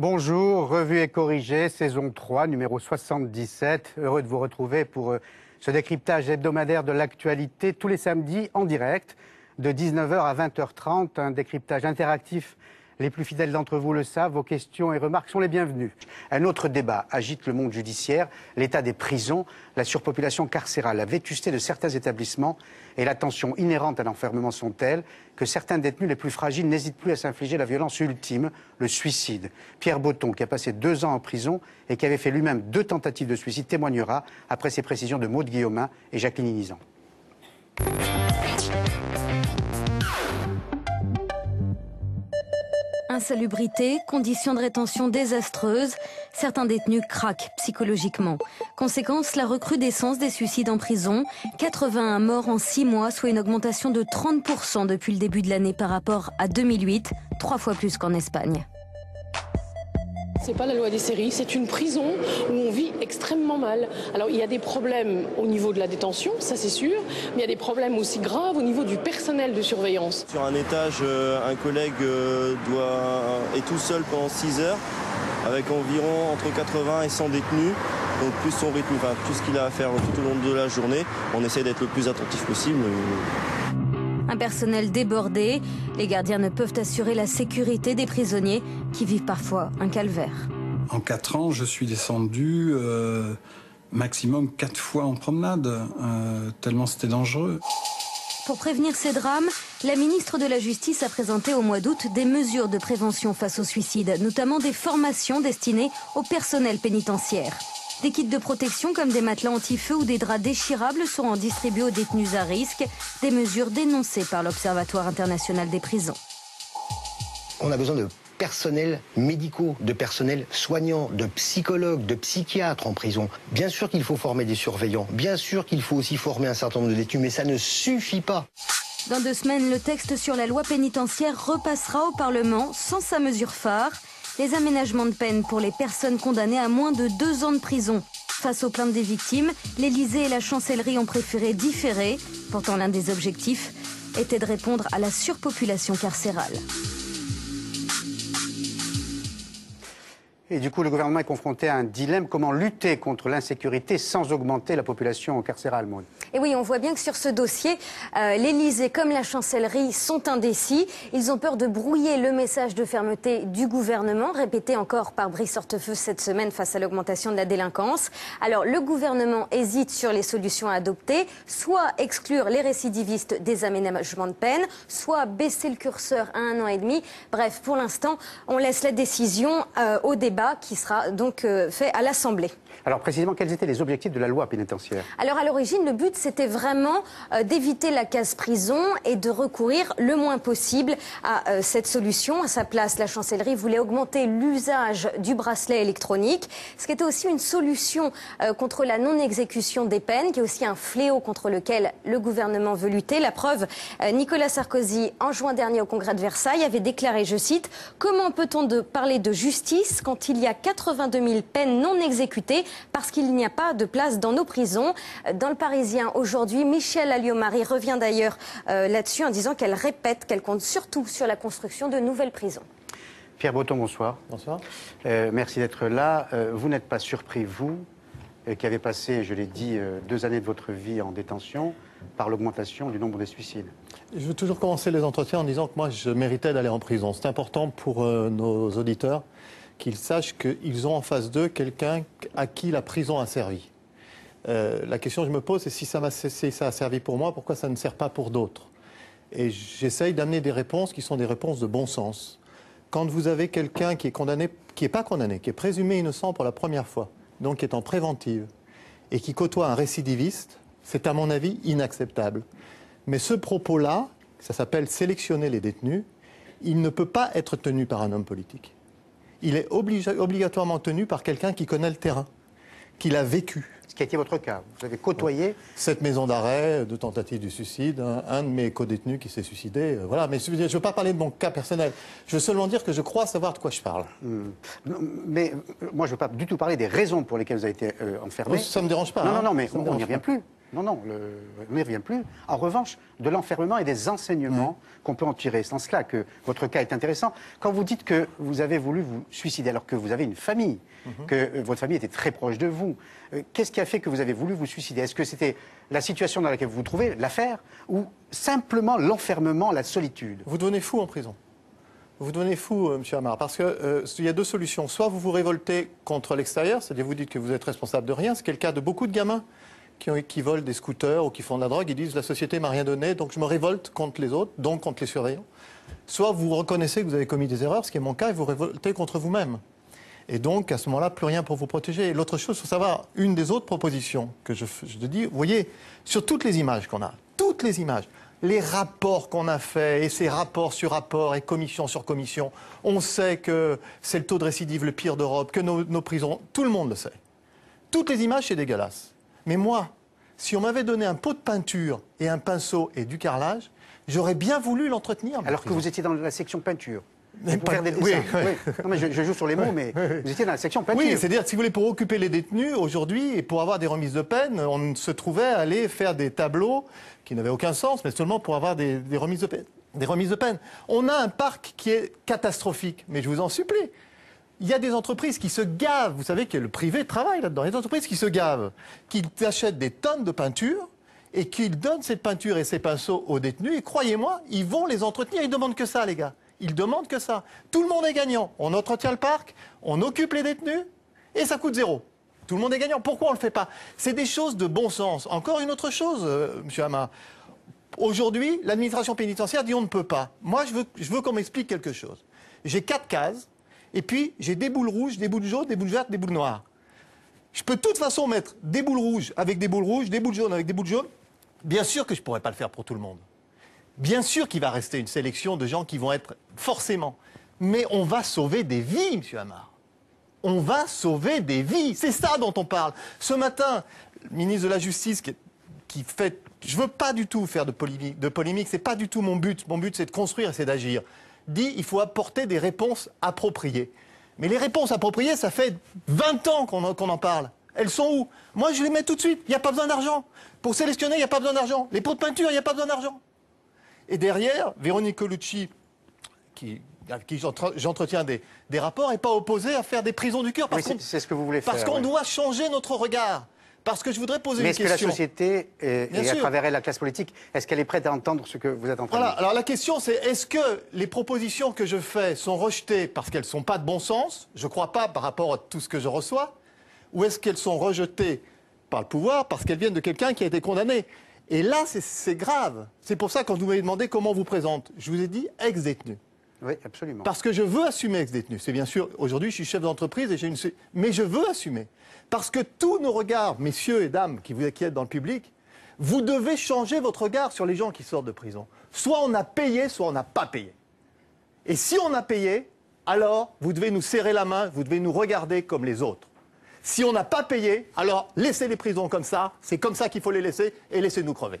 Bonjour, Revue et corrigée, saison 3, numéro 77. Heureux de vous retrouver pour ce décryptage hebdomadaire de l'actualité tous les samedis en direct de 19h à 20h30. Un décryptage interactif. Les plus fidèles d'entre vous le savent, vos questions et remarques sont les bienvenues. Un autre débat agite le monde judiciaire, l'état des prisons, la surpopulation carcérale, la vétusté de certains établissements et la tension inhérente à l'enfermement sont telles que certains détenus les plus fragiles n'hésitent plus à s'infliger la violence ultime, le suicide. Pierre Botton, qui a passé 2 ans en prison et qui avait fait lui-même 2 tentatives de suicide, témoignera après ces précisions de Maude Guillaumin et Jacqueline Inizan. Insalubrité, conditions de rétention désastreuses, certains détenus craquent psychologiquement. Conséquence, la recrudescence des suicides en prison, 81 morts en 6 mois, soit une augmentation de 30% depuis le début de l'année par rapport à 2008, 3 fois plus qu'en Espagne. C'est pas la loi des séries, c'est une prison où on vit extrêmement mal. Alors il y a des problèmes au niveau de la détention, ça c'est sûr, mais il y a des problèmes aussi graves au niveau du personnel de surveillance. Sur un étage, un collègue est tout seul pendant 6 heures, avec environ entre 80 et 100 détenus. Donc plus son rythme, plus ce qu'il a à faire tout au long de la journée, on essaie d'être le plus attentif possible. Un personnel débordé, les gardiens ne peuvent assurer la sécurité des prisonniers qui vivent parfois un calvaire. En 4 ans, je suis descendu maximum 4 fois en promenade, tellement c'était dangereux. Pour prévenir ces drames, la ministre de la Justice a présenté au mois d'août des mesures de prévention face au suicide, notamment des formations destinées au personnel pénitentiaire. Des kits de protection comme des matelas anti-feu ou des draps déchirables seront distribués aux détenus à risque, des mesures dénoncées par l'Observatoire international des prisons. On a besoin de personnels médicaux, de personnels soignants, de psychologues, de psychiatres en prison. Bien sûr qu'il faut former des surveillants, bien sûr qu'il faut aussi former un certain nombre de détenus, mais ça ne suffit pas. Dans 2 semaines, le texte sur la loi pénitentiaire repassera au Parlement sans sa mesure phare. Les aménagements de peine pour les personnes condamnées à moins de 2 ans de prison. Face aux plaintes des victimes, l'Élysée et la chancellerie ont préféré différer. Pourtant, l'un des objectifs était de répondre à la surpopulation carcérale. Et du coup, le gouvernement est confronté à un dilemme. Comment lutter contre l'insécurité sans augmenter la population carcérale, Maud? Et oui, on voit bien que sur ce dossier, l'Élysée comme la chancellerie sont indécis. Ils ont peur de brouiller le message de fermeté du gouvernement, répété encore par Brice Hortefeux cette semaine face à l'augmentation de la délinquance. Alors, le gouvernement hésite sur les solutions à adopter, soit exclure les récidivistes des aménagements de peine, soit baisser le curseur à 1 an et demi. Bref, pour l'instant, on laisse la décision au débat qui sera donc fait à l'Assemblée. Alors précisément, quels étaient les objectifs de la loi pénitentiaire? Alors à l'origine, le but c'était vraiment d'éviter la case prison et de recourir le moins possible à cette solution. À sa place, la chancellerie voulait augmenter l'usage du bracelet électronique, ce qui était aussi une solution contre la non-exécution des peines, qui est aussi un fléau contre lequel le gouvernement veut lutter. La preuve, Nicolas Sarkozy, en juin dernier au Congrès de Versailles, avait déclaré, je cite, « Comment peut-on parler de justice quand il y a 82 000 peines non exécutées parce qu'il n'y a pas de place dans nos prisons ?» Dans le Parisien aujourd'hui, Michèle Alliot-Marie revient d'ailleurs là-dessus en disant qu'elle répète qu'elle compte surtout sur la construction de nouvelles prisons. Pierre Botton, bonsoir. Bonsoir. Merci d'être là. Vous n'êtes pas surpris, vous, qui avez passé, je l'ai dit, 2 années de votre vie en détention, par l'augmentation du nombre des suicides? Je veux toujours commencer les entretiens en disant que moi, je méritais d'aller en prison. C'est important pour nos auditeurs qu'ils sachent qu'ils ont en face d'eux quelqu'un à qui la prison a servi. La question que je me pose, c'est si ça a servi pour moi, pourquoi ça ne sert pas pour d'autres? Et j'essaye d'amener des réponses qui sont des réponses de bon sens. Quand vous avez quelqu'un qui est condamné, qui n'est pas condamné, qui est présumé innocent pour la première fois, donc qui est en préventive, et qui côtoie un récidiviste, c'est à mon avis inacceptable. Mais ce propos-là, ça s'appelle sélectionner les détenus, il ne peut pas être tenu par un homme politique. Il est obligatoirement tenu par quelqu'un qui connaît le terrain, qui l'a vécu. Ce qui a été votre cas. Vous avez côtoyé... 7 maisons d'arrêt, 2 tentatives de suicide, un de mes co-détenus qui s'est suicidé. Voilà. Mais je ne veux pas parler de mon cas personnel. Je veux seulement dire que je crois savoir de quoi je parle. Mais moi, je ne veux pas du tout parler des raisons pour lesquelles vous avez été enfermé. Ça ne me dérange pas. Non, non, mais on n'y revient plus. Non, non, on n'y revient plus. En revanche, de l'enfermement et des enseignements qu'on peut en tirer. C'est en cela que votre cas est intéressant. Quand vous dites que vous avez voulu vous suicider alors que vous avez une famille, que votre famille était très proche de vous, qu'est-ce qui a fait que vous avez voulu vous suicider? Est-ce que c'était la situation dans laquelle vous vous trouvez, l'affaire, ou simplement l'enfermement, la solitude? Vous devenez fou en prison. Vous devenez fou, M. Amar, parce qu'il y a deux solutions. Soit vous vous révoltez contre l'extérieur, c'est-à-dire vous dites que vous êtes responsable de rien, ce qui est le cas de beaucoup de gamins qui volent des scooters ou qui font de la drogue. Ils disent la société m'a rien donné, donc je me révolte contre les autres, donc contre les surveillants. Soit vous reconnaissez que vous avez commis des erreurs, ce qui est mon cas, et vous révoltez contre vous-même. Et donc, à ce moment-là, plus rien pour vous protéger. Et l'autre chose, il faut savoir, une des autres propositions que je te dis, vous voyez, sur toutes les images qu'on a, toutes les images, les rapports qu'on a faits, et ces rapports sur rapports, et commission sur commission, on sait que c'est le taux de récidive le pire d'Europe, que nos prisons, tout le monde le sait. Toutes les images, c'est dégueulasse. Mais moi, si on m'avait donné un pot de peinture et un pinceau et du carrelage, j'aurais bien voulu l'entretenir. Alors que vous étiez dans la section peinture. Mais Pour faire des dessins. Oui. Non, mais je joue sur les mots, mais vous étiez dans la section peinture. Oui, c'est-à-dire, si vous voulez, pour occuper les détenus, aujourd'hui, et pour avoir des remises de peine, on se trouvait à aller faire des tableaux qui n'avaient aucun sens, mais seulement pour avoir des remises de peine. Des remises de peine. On a un parc qui est catastrophique, mais je vous en supplie. Il y a des entreprises qui se gavent, vous savez que le privé travaille là-dedans, il y a des entreprises qui se gavent, qui achètent des tonnes de peinture et qui donnent cette peinture et ces pinceaux aux détenus, et croyez-moi, ils vont les entretenir, ils demandent que ça, les gars. Ils demandent que ça. Tout le monde est gagnant. On entretient le parc, on occupe les détenus, et ça coûte zéro. Tout le monde est gagnant. Pourquoi on ne le fait pas? C'est des choses de bon sens. Encore une autre chose, M. Amar. Aujourd'hui, l'administration pénitentiaire dit on ne peut pas. Moi, je veux qu'on m'explique quelque chose. J'ai 4 cases, et puis j'ai des boules rouges, des boules jaunes, des boules vertes, des boules noires. Je peux de toute façon mettre des boules rouges avec des boules rouges, des boules jaunes avec des boules jaunes. Bien sûr que je ne pourrais pas le faire pour tout le monde. Bien sûr qu'il va rester une sélection de gens qui vont être forcément. Mais on va sauver des vies, M. Amar. On va sauver des vies. C'est ça dont on parle. Ce matin, le ministre de la Justice qui fait... Je ne veux pas du tout faire de polémique. Ce n'est pas du tout mon but. Mon but, c'est de construire et c'est d'agir. Dit il faut apporter des réponses appropriées. Mais les réponses appropriées, ça fait 20 ans qu'on en parle. Elles sont où? Moi, je les mets tout de suite. Il n'y a pas besoin d'argent. Pour sélectionner, il n'y a pas besoin d'argent. Les pots de peinture, il n'y a pas besoin d'argent. Et derrière, Véronique Colucci, avec qui j'entretiens des rapports, n'est pas opposée à faire des prisons du cœur. Oui, c'est ce que vous voulez faire. Parce qu'on doit changer notre regard. Parce que je voudrais poser une question. Mais est-ce que la société, et à travers elle la classe politique, est-ce qu'elle est prête à entendre ce que vous êtes en train de dire? Alors la question c'est, est-ce que les propositions que je fais sont rejetées parce qu'elles ne sont pas de bon sens? Je ne crois pas par rapport à tout ce que je reçois. Ou est-ce qu'elles sont rejetées par le pouvoir parce qu'elles viennent de quelqu'un qui a été condamné? Et là, c'est grave. C'est pour ça, quand vous m'avez demandé comment on vous présente, je vous ai dit ex-détenu. Oui, absolument. Parce que je veux assumer ex-détenu. C'est bien sûr, aujourd'hui, je suis chef d'entreprise et mais je veux assumer. Parce que tous nos regards, messieurs et dames qui êtes dans le public, vous devez changer votre regard sur les gens qui sortent de prison. Soit on a payé, soit on n'a pas payé. Et si on a payé, alors vous devez nous serrer la main, vous devez nous regarder comme les autres. Si on n'a pas payé, alors laissez les prisons comme ça, c'est comme ça qu'il faut les laisser, et laissez-nous crever.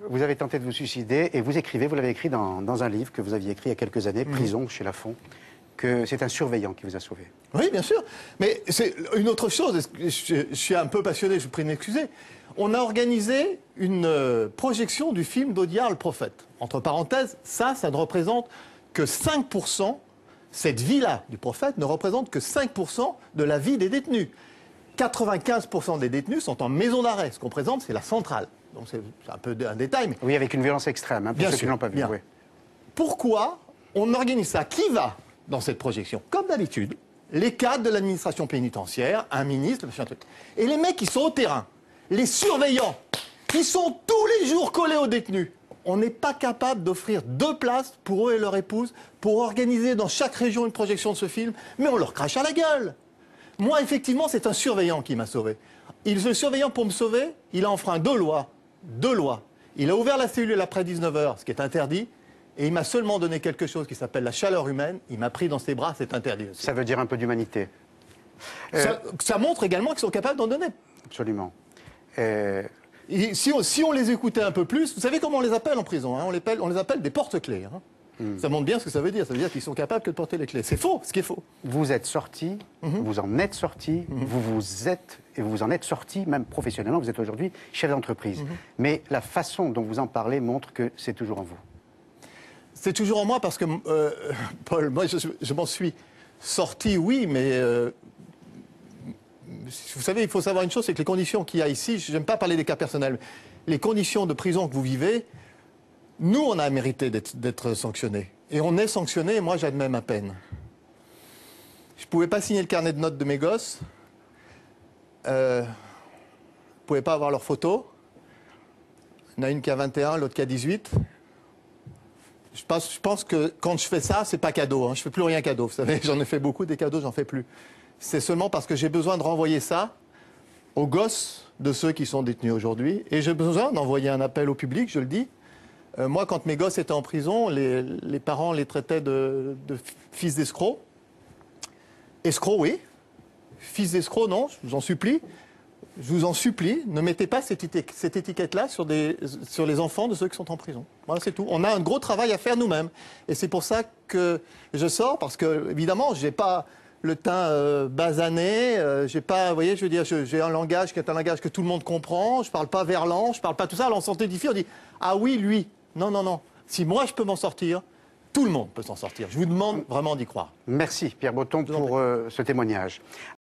Vous avez tenté de vous suicider, et vous écrivez, vous l'avez écrit dans un livre que vous aviez écrit il y a quelques années, Prison, chez Lafon, que c'est un surveillant qui vous a sauvé. Oui, bien sûr. Mais c'est une autre chose, je suis un peu passionné, je vous prie de m'excuser. On a organisé une projection du film d'Audiard, Le Prophète. Entre parenthèses, ça ne représente que 5%. Cette vie-là du prophète ne représente que 5% de la vie des détenus. 95% des détenus sont en maison d'arrêt. Ce qu'on présente, c'est la centrale. Donc c'est un peu un détail. Mais... Oui, avec une violence extrême, hein, pour ceux qui ne l'ont pas vu. Oui. Pourquoi on organise ça? Qui va dans cette projection? Comme d'habitude, les cadres de l'administration pénitentiaire, un ministre, machin truc. Et les mecs qui sont au terrain, les surveillants, qui sont tous les jours collés aux détenus. On n'est pas capable d'offrir 2 places pour eux et leur épouse pour organiser dans chaque région une projection de ce film, mais on leur crache à la gueule. Moi, effectivement, c'est un surveillant qui m'a sauvé. Le surveillant, pour me sauver, il a enfreint 2 lois. 2 lois. Il a ouvert la cellule après 19h, ce qui est interdit, et il m'a seulement donné quelque chose qui s'appelle la chaleur humaine. Il m'a pris dans ses bras, c'est interdit aussi. Ça veut dire un peu d'humanité. Ça montre également qu'ils sont capables d'en donner. Absolument. Et si on les écoutait un peu plus, vous savez comment on les appelle en prison, hein? On les appelle des porte-clés. Hein? Ça montre bien ce que ça veut dire. Ça veut dire qu'ils sont capables que de porter les clés. C'est faux, ce qui est faux. Vous êtes sorti, vous en êtes sorti, vous en êtes sorti, même professionnellement, vous êtes aujourd'hui chef d'entreprise. Mais la façon dont vous en parlez montre que c'est toujours en vous. C'est toujours en moi parce que, Paul, moi je m'en suis sorti, oui, mais vous savez, il faut savoir une chose, c'est que les conditions qu'il y a ici, je n'aime pas parler des cas personnels, les conditions de prison que vous vivez, nous, on a mérité d'être sanctionnés. Et on est sanctionnés, et moi, j'admets ma peine. Je ne pouvais pas signer le carnet de notes de mes gosses. Je ne pouvais pas avoir leurs photos. Il y en a une qui a 21, l'autre qui a 18. Je pense que quand je fais ça, c'est pas cadeau. Hein. Je ne fais plus rien cadeau. Vous savez, j'en ai fait beaucoup, des cadeaux, j'en fais plus. C'est seulement parce que j'ai besoin de renvoyer ça aux gosses de ceux qui sont détenus aujourd'hui. Et j'ai besoin d'envoyer un appel au public, je le dis. Moi, quand mes gosses étaient en prison, les parents les traitaient de fils d'escrocs. Escrocs, oui. Fils d'escrocs, non, je vous en supplie. Je vous en supplie, ne mettez pas cette étiquette-là sur les enfants de ceux qui sont en prison. Voilà, c'est tout. On a un gros travail à faire nous-mêmes. Et c'est pour ça que je sors, parce que, évidemment, je n'ai pas le teint basané, j'ai pas, vous voyez, je veux dire, j'ai un langage qui est un langage que tout le monde comprend, je parle pas verlan, je parle pas tout ça. Alors on s'identifie, on dit, ah oui, lui. Non, non, non. Si moi je peux m'en sortir, tout le monde peut s'en sortir. Je vous demande vraiment d'y croire. Merci Pierre Botton pour ce témoignage.